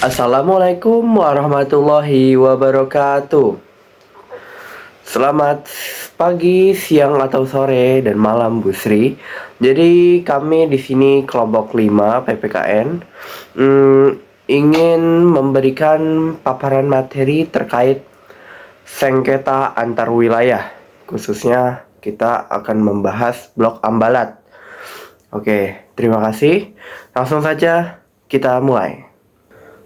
Assalamualaikum warahmatullahi wabarakatuh. Selamat pagi, siang atau sore dan malam Bu Sri. Jadi kami di sini kelompok 5 PPKN ingin memberikan paparan materi terkait sengketa antar wilayah. Khususnya kita akan membahas blok Ambalat. Oke, terima kasih. Langsung saja kita mulai.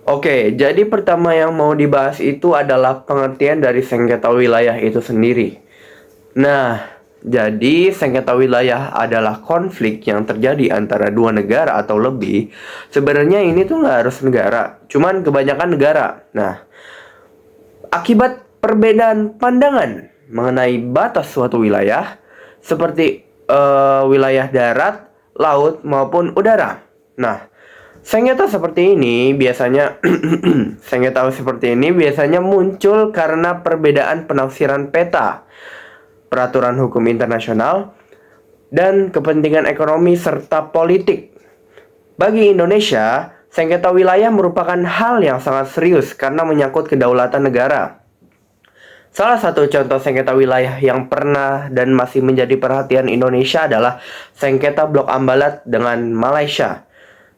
Oke, jadi pertama yang mau dibahas itu adalah pengertian dari sengketa wilayah itu sendiri. Nah, jadi sengketa wilayah adalah konflik yang terjadi antara dua negara atau lebih. Sebenarnya ini tuh nggak harus negara, cuman kebanyakan negara. Nah, akibat perbedaan pandangan mengenai batas suatu wilayah, seperti wilayah darat, laut, maupun udara. Nah, sengketa seperti ini biasanya muncul karena perbedaan penafsiran peta, peraturan hukum internasional, dan kepentingan ekonomi serta politik. Bagi Indonesia, sengketa wilayah merupakan hal yang sangat serius karena menyangkut kedaulatan negara. Salah satu contoh sengketa wilayah yang pernah dan masih menjadi perhatian Indonesia adalah sengketa Blok Ambalat dengan Malaysia.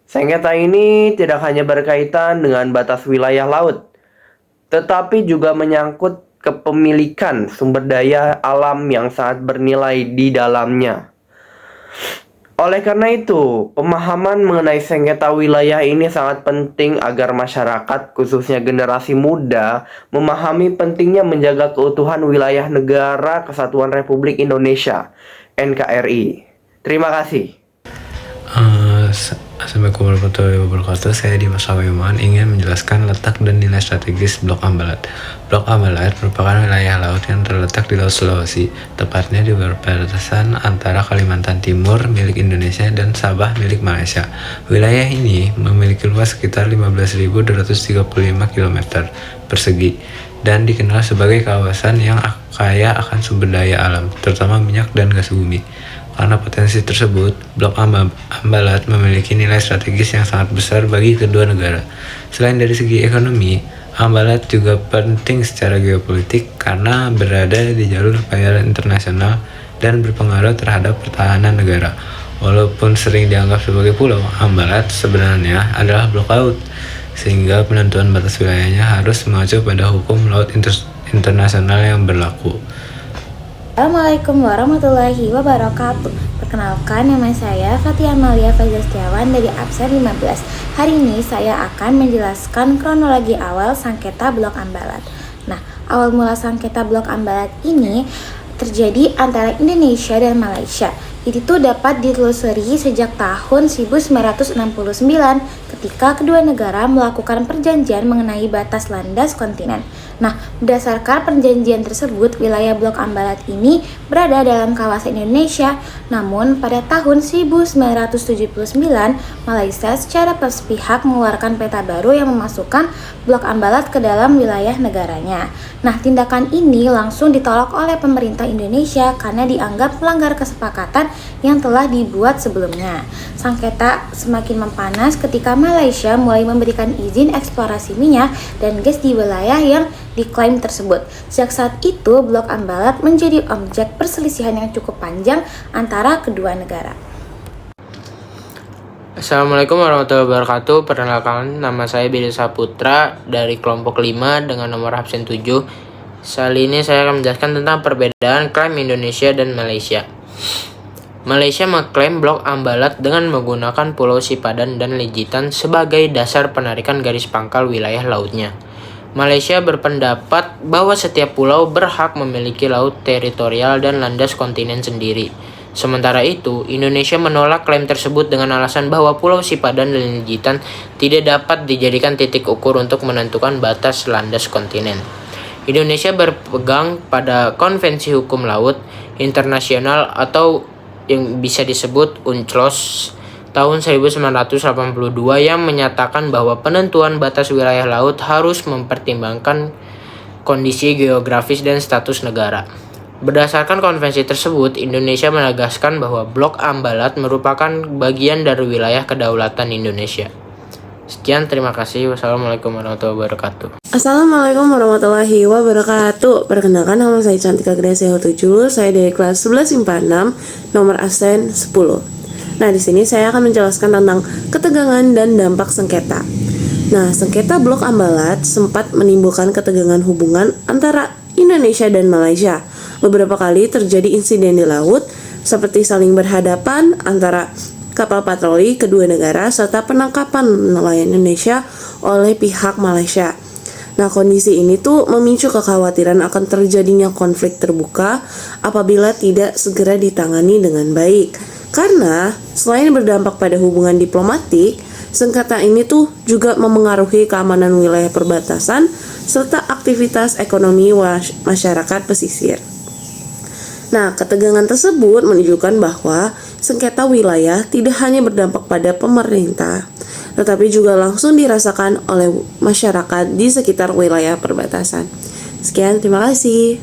Sengketa ini tidak hanya berkaitan dengan batas wilayah laut, tetapi juga menyangkut kepemilikan sumber daya alam yang sangat bernilai di dalamnya. Oleh karena itu, pemahaman mengenai sengketa wilayah ini sangat penting agar masyarakat, khususnya generasi muda, memahami pentingnya menjaga keutuhan wilayah Negara Kesatuan Republik Indonesia, NKRI. Terima kasih. Assalamualaikum warahmatullahi wabarakatuh. Saya Dimas Sawiman ingin menjelaskan letak dan nilai strategis Blok Ambalat. Blok Ambalat merupakan wilayah laut yang terletak di Laut Sulawesi, tepatnya di perbatasan antara Kalimantan Timur milik Indonesia dan Sabah milik Malaysia. Wilayah ini memiliki luas sekitar 15.235 km persegi dan dikenal sebagai kawasan yang kaya akan sumber daya alam, terutama minyak dan gas bumi. Karena potensi tersebut, Blok Ambalat memiliki nilai strategis yang sangat besar bagi kedua negara. Selain dari segi ekonomi, Ambalat juga penting secara geopolitik karena berada di jalur perairan internasional dan berpengaruh terhadap pertahanan negara. Walaupun sering dianggap sebagai pulau, Ambalat sebenarnya adalah blok laut, sehingga penentuan batas wilayahnya harus mengacu pada hukum laut internasional yang berlaku. Assalamualaikum warahmatullahi wabarakatuh. Perkenalkan, nama saya Fatia Amalia Faiza Setiawan dari absen 15. Hari ini saya akan menjelaskan kronologi awal sengketa Blok Ambalat. Nah, awal mula sengketa Blok Ambalat ini terjadi antara Indonesia dan Malaysia. Itu dapat ditelusuri sejak tahun 1969 ketika kedua negara melakukan perjanjian mengenai batas landas kontinen. Nah, berdasarkan perjanjian tersebut, wilayah Blok Ambalat ini berada dalam kawasan Indonesia. Namun, pada tahun 1979, Malaysia secara sepihak mengeluarkan peta baru yang memasukkan Blok Ambalat ke dalam wilayah negaranya. Nah, tindakan ini langsung ditolak oleh pemerintah Indonesia karena dianggap melanggar kesepakatan yang telah dibuat sebelumnya. Sengketa semakin memanas ketika Malaysia mulai memberikan izin eksplorasi minyak dan gas di wilayah yang diklaim tersebut. Sejak saat itu, Blok Ambalat menjadi objek perselisihan yang cukup panjang antara kedua negara. Assalamualaikum warahmatullahi wabarakatuh. Perkenalkan, nama saya Billy Saputra dari kelompok 5 dengan nomor absen 7. Kali ini saya akan menjelaskan tentang perbedaan klaim Indonesia dan Malaysia. Malaysia mengklaim Blok Ambalat dengan menggunakan Pulau Sipadan dan Legitan sebagai dasar penarikan garis pangkal wilayah lautnya. Malaysia berpendapat bahwa setiap pulau berhak memiliki laut teritorial dan landas kontinen sendiri. Sementara itu, Indonesia menolak klaim tersebut dengan alasan bahwa Pulau Sipadan dan Legitan tidak dapat dijadikan titik ukur untuk menentukan batas landas kontinen. Indonesia berpegang pada Konvensi Hukum Laut Internasional atau yang bisa disebut UNCLOS tahun 1982 yang menyatakan bahwa penentuan batas wilayah laut harus mempertimbangkan kondisi geografis dan status negara. Berdasarkan konvensi tersebut, Indonesia menegaskan bahwa Blok Ambalat merupakan bagian dari wilayah kedaulatan Indonesia. Sekian, terima kasih. Wassalamualaikum warahmatullahi wabarakatuh. Assalamualaikum warahmatullahi wabarakatuh. Perkenalkan, nama saya Cantika Gracia Hutujulu. Saya dari kelas 11 IPA 6, nomor absen 10. Nah, di sini saya akan menjelaskan tentang ketegangan dan dampak sengketa. Nah, sengketa Blok Ambalat sempat menimbulkan ketegangan hubungan antara Indonesia dan Malaysia. Beberapa kali terjadi insiden di laut, seperti saling berhadapan antara kapal patroli kedua negara serta penangkapan nelayan Indonesia oleh pihak Malaysia. Nah, kondisi ini tuh memicu kekhawatiran akan terjadinya konflik terbuka apabila tidak segera ditangani dengan baik. Karena selain berdampak pada hubungan diplomatik, sengketa ini tuh juga memengaruhi keamanan wilayah perbatasan serta aktivitas ekonomi masyarakat pesisir. Nah, ketegangan tersebut menunjukkan bahwa sengketa wilayah tidak hanya berdampak pada pemerintah, tetapi juga langsung dirasakan oleh masyarakat di sekitar wilayah perbatasan. Sekian, terima kasih.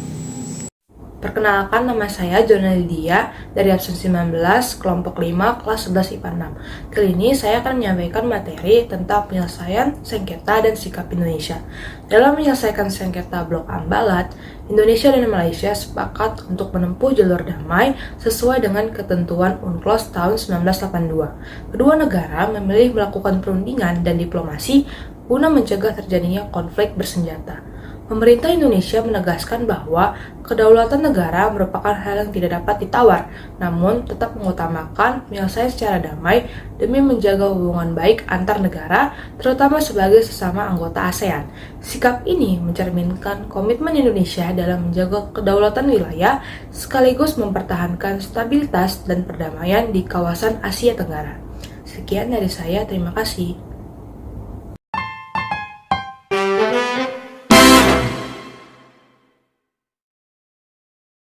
Perkenalkan, nama saya Jona Lydia dari absen 19, kelompok 5, kelas 11 IPA 6. Kali ini saya akan menyampaikan materi tentang penyelesaian sengketa dan sikap Indonesia. Dalam menyelesaikan sengketa Blok Ambalat, Indonesia dan Malaysia sepakat untuk menempuh jalur damai sesuai dengan ketentuan UNCLOS tahun 1982. Kedua negara memilih melakukan perundingan dan diplomasi guna mencegah terjadinya konflik bersenjata. Pemerintah Indonesia menegaskan bahwa kedaulatan negara merupakan hal yang tidak dapat ditawar, namun tetap mengutamakan penyelesaian secara damai demi menjaga hubungan baik antar negara, terutama sebagai sesama anggota ASEAN. Sikap ini mencerminkan komitmen Indonesia dalam menjaga kedaulatan wilayah, sekaligus mempertahankan stabilitas dan perdamaian di kawasan Asia Tenggara. Sekian dari saya, terima kasih.